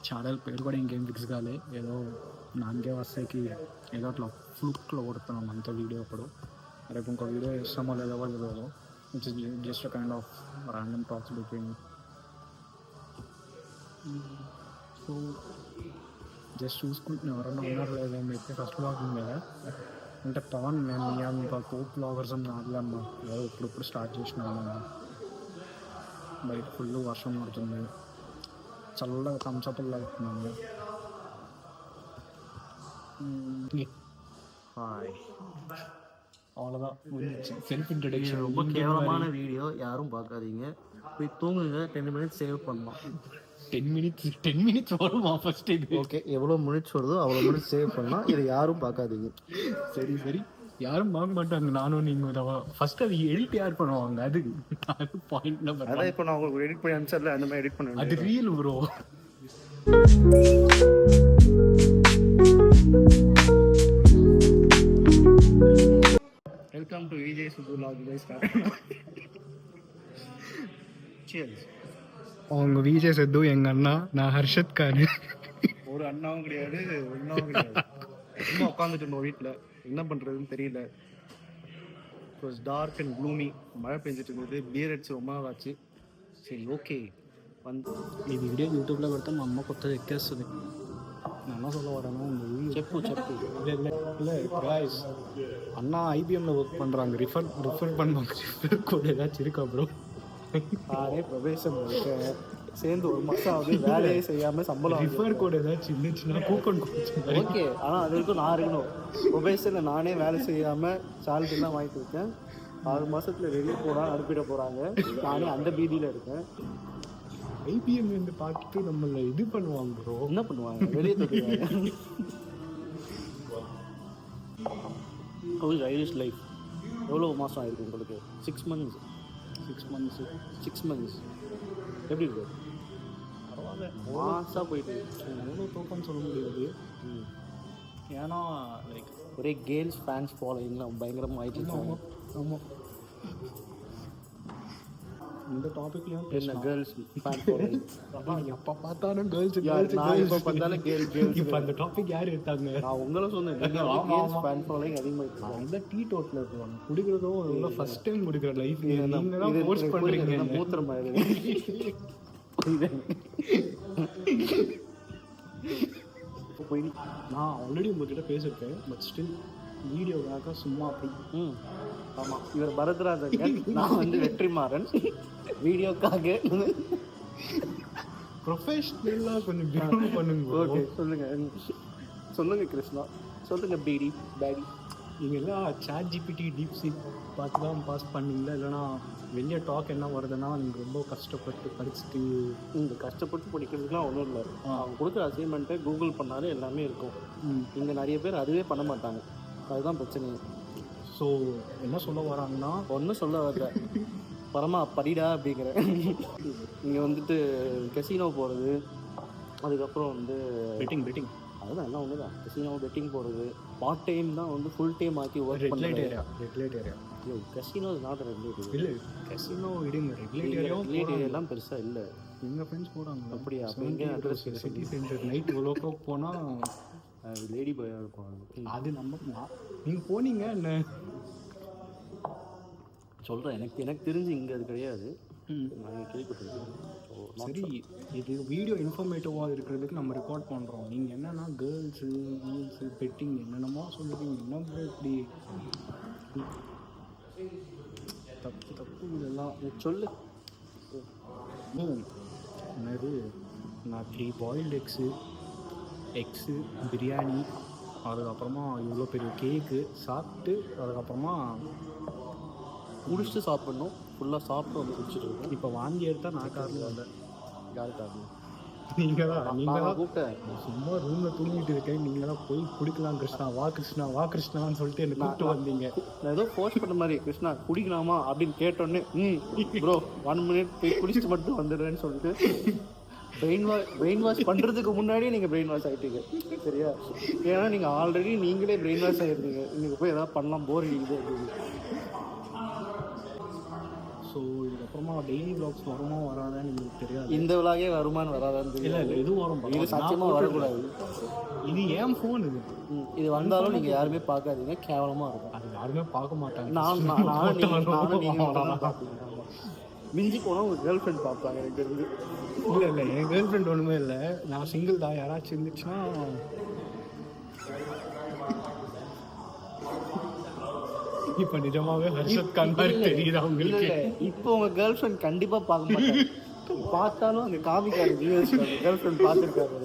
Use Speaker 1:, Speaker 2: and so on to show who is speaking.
Speaker 1: Channel పేరు కూడా ఇంకేం ఫిక్స్ కాలే, ఏదో నాకే వస్తాయికి ఏదో అట్లా ఫ్లూక్లో కొడుతున్నాం అంత వీడియో అప్పుడు. రేపు ఇంకో వీడియో ఇస్తామో లేదో కూడా తెలియదు. It's just kind of random talks between. So just చూసుకుంటున్నాం ఎవరన్నా ఉన్నారు లేదా అని చెప్పి ఫస్ట్ బ్లాగింగ్ మీద. అంటే పవన్ నేను ఇంకా కోప్ బ్లాగర్స్ అని నాగలమ్మా ఏదో ఇప్పుడిప్పుడు స్టార్ట్ చేసినాము. బయట ఫుల్ వర్షం పడుతుంది, చల్లగా థమ్స్అప్లు తాగుతున్నాము. அவ்வளோதான், செல்ஃப் இன்ட்ரடக்ஷன்.
Speaker 2: ரொம்ப கேவலமான வீடியோ, யாரும் பார்க்காதீங்க. போய் தூங்குங்க, 10 மினிட்ஸ் சேவ் பண்ணலாம்.
Speaker 1: 10 மினிட்ஸ் வருமா ஃபர்ஸ்ட் இது?
Speaker 2: ஓகே, எவ்வளோ மினிட்ஸ் வருதோ அவ்வளோ மினிட்ஸ் சேவ் பண்ணலாம். இதை யாரும் பார்க்காதீங்க.
Speaker 1: சரி யாரும் பார்க்க மாட்டாங்க. நானும் நீங்கள் ஃபர்ஸ்ட் அது எடிட் யார் பண்ணுவாங்க? அது பாயிண்ட் நம்பர்.
Speaker 2: அதான் இப்போ நான் உங்களுக்கு எடிட் பண்ணி அனுப்பிச்சல, அந்த மாதிரி எடிட் பண்ணுவேன்.
Speaker 1: அது reel bro.
Speaker 2: Welcome to Vijay சுத்து லாக் கைஸ். சியர்ஸ்.
Speaker 1: அவங்க விஜய் சித்து எங்க அண்ணா, நான் ஹர்ஷத் கான்.
Speaker 2: ஒரு அண்ணாவும் கிடையாது, ஒன்றாவும் கிடையாது. சும்மா உட்காந்துட்டு இருந்தோம் வீட்டில், என்ன பண்ணுறதுன்னு தெரியல. It was dark and gloomy. மழை பெஞ்சிட்டு இருந்தது, பியர் அடிச்சு ரொம்ப நாள் ஆச்சு. சரி ஓகே வந்து
Speaker 1: ఈ వీడియో యూట్యూబ్లో పెడితే మా అమ్మ కొత్తది ఎక్కేస్తుంది. நான் சொல்ல வரேன்னா
Speaker 2: செப்பு
Speaker 1: இல்லை காய்ஸ், அண்ணா ஐபிஎம்மில் ஒர்க் பண்ணுறாங்க. ரிஃபர் பண்ணுவாங்க. ரிஃபர் கோட் ஏதாச்சும் இருக்கா ப்ரோ?
Speaker 2: நானே பிரவேசம் சேர்ந்து ஒரு மாதம் ஆகுது, வேலையே செய்யாமல் சம்பளம்.
Speaker 1: ரிஃபர் கோட் ஏதாச்சும் இருந்துச்சுன்னா கூப்பன் கொடுத்து
Speaker 2: ஓகே. ஆனால் அது வரைக்கும் நான் இருக்கணும். பிரவேசனில் நானே வேலை செய்யாமல் சேலரிலாம் வாங்கிட்டு இருக்கேன். 6 மாதத்தில் வெளியே போனால் அனுப்பிட போகிறாங்க. நானே அந்த பீதியில் இருக்கேன்.
Speaker 1: ஐபிஎம் வந்து பார்த்துட்டு நம்மள இது பண்ணுவாங்க ப்ரோ.
Speaker 2: என்ன பண்ணுவாங்க? வெளியே தூக்குவாங்க. ஐரிஷ் லைஃப் எவ்வளோ மாதம் ஆயிருக்கு உங்களுக்கு? 6 மந்த்ஸ். 6 மந்த்ஸ் எப்படி இருக்கு?
Speaker 1: பரவாயில்ல,
Speaker 2: மாசாக போயிட்டு.
Speaker 1: எவ்வளோ தூக்கம்னு சொல்ல முடியாது. ஏன்னா லைக்
Speaker 2: ஒரே கேர்ள்ஸ் ஃபேன்ஸ் ஃபாலோயிங்லாம் பயங்கரமாக ஆயிடுச்சு.
Speaker 1: ஆமாம், இந்த டாபிக்லையும்
Speaker 2: என்ன கேர்ள்ஸ் ஃபேன் ஃபாலோயிங்?
Speaker 1: எப்போ பார்த்தாலும் கேர்ள்ஸ்
Speaker 2: இப்போ பார்த்தாலும் கேர்ள்ஸ்.
Speaker 1: இப்போ அந்த டாபிக் யார் எடுத்தாங்க?
Speaker 2: நான் உங்களை சொன்னேன். கேர்ள்ஸ் ஃபேன் ஃபாலோயிங் அதிகமாக.
Speaker 1: அந்த டீ டோட்டில் இருக்குவாங்க குடிக்கிறதும் எவ்வளோ ஃபர்ஸ்ட் டைம் குடிக்கிற லைஃப். நீங்கள் தான் போஸ்ட் பண்ணுறீங்க.
Speaker 2: மூத்திர மாதிரி
Speaker 1: போய் நான் ஆல்ரெடி உங்ககிட்ட பேசியிருக்கேன். பட் ஸ்டில் வீடியோக்காக சும்மா அப்படி.
Speaker 2: ஆமாம், இவர் பரத்ராஜன், நான் வந்து வெற்றிமாறன். வீடியோக்காக
Speaker 1: ப்ரொஃபஷ்னலாக கொஞ்சம் பிஹேவ் பண்ணுங்க.
Speaker 2: ஓகே, சொல்லுங்கள் கிருஷ்ணா, சொல்லுங்கள் பேடி.
Speaker 1: நீங்கள் எல்லாம் சாட் ஜிபிடி டீப்சீக் பார்த்து தான் பாஸ் பண்ணீங்களா? இல்லைனா வெளியே டாக் என்ன வருதுன்னா நீங்கள் ரொம்ப கஷ்டப்பட்டு படிச்சுட்டு?
Speaker 2: கஷ்டப்பட்டு படிக்கிறதுக்குலாம் ஒன்றும் இல்லை. அவங்க கொடுக்குற அசைன்மெண்ட்டை கூகுள் பண்ணாலே எல்லாமே இருக்கும். இங்கே நிறைய பேர் அதுவே பண்ண மாட்டாங்க, அதுதான் பிரச்சனை.
Speaker 1: ஸோ என்ன சொல்ல வராங்கன்னா,
Speaker 2: ஒன்றும் சொல்ல வரல, பரமா படிடா அப்படிங்கிறேன். இங்கே வந்துட்டு கெசினோ போகிறது, அதுக்கப்புறம் வந்து
Speaker 1: பெட்டிங்
Speaker 2: அதுதான் எல்லாம் ஒன்று தான். கெசினோ பெட்டிங் போகிறது, பார்ட் டைம் தான் வந்து ஃபுல் டைம் ஆக்கி ஒர்க்
Speaker 1: ரெகுலேட் ஏரியா.
Speaker 2: ஐயோ, கெசினோ நாட் ரெகுலேட்.
Speaker 1: இல்லை, கெசினோ இடுங்க. ரெகுலேட்
Speaker 2: ஏரியாலாம் பெருசாக இல்லை.
Speaker 1: எங்கள் ஃப்ரெண்ட்ஸ் போகிறாங்க.
Speaker 2: அப்படியா? அப்போ எங்கே அட்ரஸ்?
Speaker 1: சிட்டி சென்டர் நைட் இவ்வளோ போனால்
Speaker 2: லேடி பாயாக இருக்கும்.
Speaker 1: அது நம்ம நீங்கள் போனீங்க என்ன
Speaker 2: சொல்கிறேன். எனக்கு தெரிஞ்சு இங்கே அது கிடையாது. நான் கேள்விப்பட்டிருக்கேன்.
Speaker 1: சரி, இது வீடியோ இன்ஃபர்மேட்டிவாக இருக்கிறதுக்கு நம்ம ரெக்கார்ட் பண்ணுறோம். நீங்கள் என்னென்னா கேர்ள்ஸு ரீல்ஸு பெட்டிங் என்னென்னமோ சொல்லுவீங்க. என்ன இப்படி தப்பு இதெல்லாம் சொல்லு. என்னது, நான் 3 பாயில்டு எக்ஸு பிரியாணி, அதுக்கப்புறமா இவ்வளோ பெரிய கேக்கு சாப்பிட்டு அதுக்கப்புறமா
Speaker 2: முடிச்சுட்டு சாப்பிட்ணும். ஃபுல்லாக சாப்பிட்டு வந்து குடிச்சிட்டு இருக்கோம்.
Speaker 1: இப்போ வாங்கி எடுத்தால் நான் காரில் இல்லை.
Speaker 2: யார் காரணம்?
Speaker 1: நீங்கள் தான்
Speaker 2: கூப்பிட்டேன்.
Speaker 1: சும்மா ரூமில் தூங்கிட்டு இருக்கேன். நீங்கள் தான் போய் குடிக்கலாம் வா கிருஷ்ணான்னு சொல்லிட்டு என்னை கூப்பிட்டு வந்தீங்க.
Speaker 2: நான் ஏதோ போஸ்ட் பண்ண மாதிரி, கிருஷ்ணா குடிக்கலாமா அப்படின்னு கேட்டோன்னே ப்ரோ 1 மினிட் போய் குடிச்சிட்டு மட்டும் வந்துடுறேன்னு சொல்லிட்டு பிரெயின் வாஷ் பண்ணுறதுக்கு முன்னாடியே நீங்கள் பிரெயின் வாஷ் ஆகிட்டீங்க. சரியா? ஏன்னா நீங்கள் ஆல்ரெடி நீங்களே பிரெயின் வாஷ் ஆகிருந்தீங்க. நீங்கள் போய் எதாவது பண்ணலாம், போர் அடிக்குது அப்படின்னு.
Speaker 1: ஸோ இதுக்கப்புறம் அப்புறமா டெய்லி vlogs வருமா வராதான்னு எனக்கு தெரியாது.
Speaker 2: இந்த விலாகே வருமானு வராதான்னு
Speaker 1: இல்லை
Speaker 2: தெரியல.
Speaker 1: இல்லை இது வரும்
Speaker 2: இது சத்தியமாக வரக்கூடாது.
Speaker 1: இது ஏன் ஃபோன் இது
Speaker 2: இது வந்தாலும் நீங்கள் யாருமே பார்க்காதீங்க, கேவலமாக இருக்கும்.
Speaker 1: அது யாருமே பார்க்க மாட்டாங்க.
Speaker 2: நானும் மிஞ்சி போனால் உங்கள் கேர்ள் ஃப்ரெண்ட் பார்ப்பாங்க எனக்கு தெரிஞ்சு.
Speaker 1: இல்லை இல்லை என் கேர்ள் ஃப்ரெண்ட் ஒன்றுமே இல்லை, நான் சிங்கிள் தான். யாராச்சும் இருந்துச்சுன்னா இப்போ நிஜமாவே ஹர்ஷத் கான் மாதிரி தெரியுது அவங்களுக்கு.
Speaker 2: இப்போ உங்கள் கேர்ள் ஃப்ரெண்ட் கண்டிப்பாக பார்க்க மாட்டாங்க. பார்த்தாலும் அந்த காமிக்காரு வியூவர்ஸ் கேர்ள் ஃப்ரெண்ட் பார்த்துருக்காரு.